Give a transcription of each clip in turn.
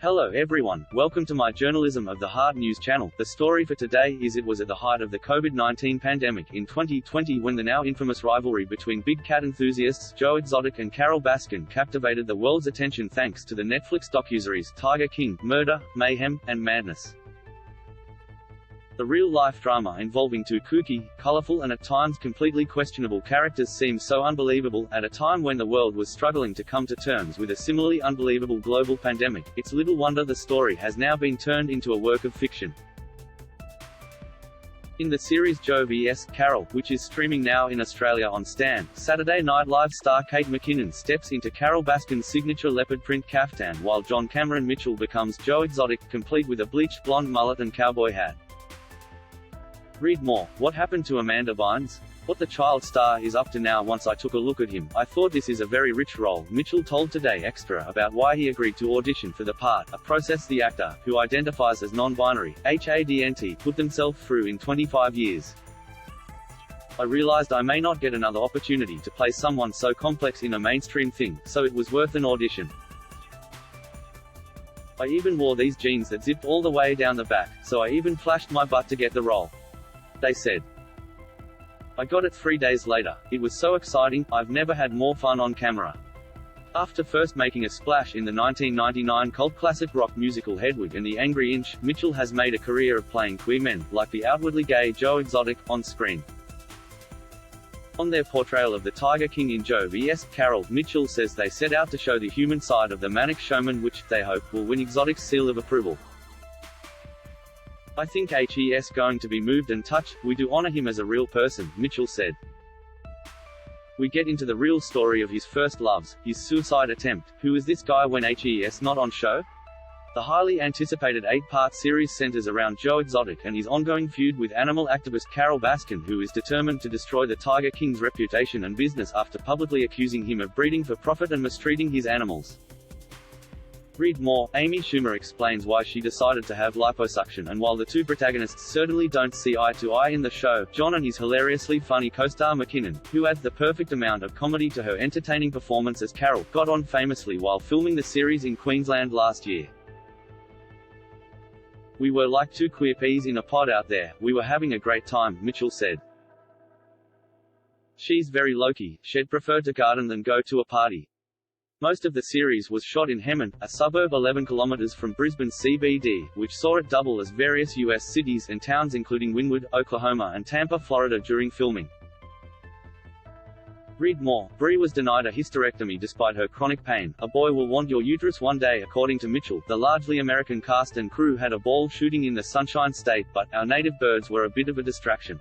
Hello everyone, welcome to my Journalism of the Heart news channel. The story for today is it was at the height of the COVID-19 pandemic in 2020 when the now infamous rivalry between big cat enthusiasts Joe Exotic and Carole Baskin captivated the world's attention thanks to the Netflix docuseries Tiger King, Murder, Mayhem, and Madness. The real-life drama involving two kooky, colorful and at times completely questionable characters seems so unbelievable, at a time when the world was struggling to come to terms with a similarly unbelievable global pandemic. It's little wonder the story has now been turned into a work of fiction. In the series Joe vs. Carole, which is streaming now in Australia on Stan, Saturday Night Live star Kate McKinnon steps into Carole Baskin's signature leopard print caftan while John Cameron Mitchell becomes Joe Exotic, complete with a bleached blonde mullet and cowboy hat. Read more. What happened to Amanda Bynes? What the child star is up to now. Once I took a look at him, I thought this is a very rich role, Mitchell told Today Extra about why he agreed to audition for the part, a process the actor, who identifies as non-binary, HADNT, put themselves through in 25 years. I realized I may not get another opportunity to play someone so complex in a mainstream thing, so it was worth an audition. I even wore these jeans that zipped all the way down the back, so I even flashed my butt to get the role. They said. I got it 3 days later. It was so exciting, I've never had more fun on camera. After first making a splash in the 1999 cult classic rock musical Hedwig and the Angry Inch, Mitchell has made a career of playing queer men, like the outwardly gay Joe Exotic, on screen. On their portrayal of the Tiger King in Joe vs. Carole, Mitchell says they set out to show the human side of the manic showman which, they hope, will win Exotic's seal of approval. I think he's going to be moved and touched. We do honor him as a real person, Mitchell said. We get into the real story of his first loves, his suicide attempt. Who is this guy when he's not on show? The highly anticipated 8-part series centers around Joe Exotic and his ongoing feud with animal activist Carole Baskin, who is determined to destroy the Tiger King's reputation and business after publicly accusing him of breeding for profit and mistreating his animals. Read more. Amy Schumer explains why she decided to have liposuction, and while the two protagonists certainly don't see eye to eye in the show, John and his hilariously funny co-star McKinnon, who adds the perfect amount of comedy to her entertaining performance as Carole, got on famously while filming the series in Queensland last year. We were like two queer peas in a pod out there, we were having a great time, Mitchell said. She's very low-key, she'd prefer to garden than go to a party. Most of the series was shot in Hammond, a suburb 11 kilometers from Brisbane CBD, which saw it double as various U.S. cities and towns including Wynwood, Oklahoma and Tampa, Florida during filming. Read more. Brie was denied a hysterectomy despite her chronic pain. A boy will want your uterus one day, according to Mitchell. The largely American cast and crew had a ball shooting in the Sunshine State, but our native birds were a bit of a distraction.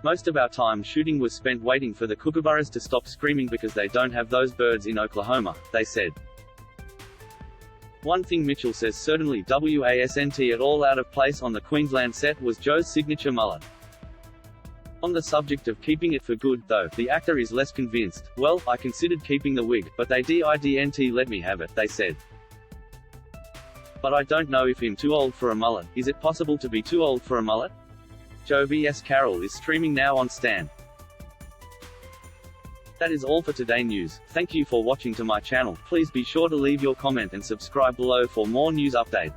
Most of our time shooting was spent waiting for the kookaburras to stop screaming because they don't have those birds in Oklahoma, they said. One thing Mitchell says certainly wasn't at all out of place on the Queensland set was Joe's signature mullet. On the subject of keeping it for good, though, the actor is less convinced. Well, I considered keeping the wig, but they didn't let me have it, they said. But I don't know if I'm too old for a mullet. Is it possible to be too old for a mullet? Joe vs. Carole is streaming now on Stan. That is all for today news. Thank you for watching to my channel. Please be sure to leave your comment and subscribe below for more news update.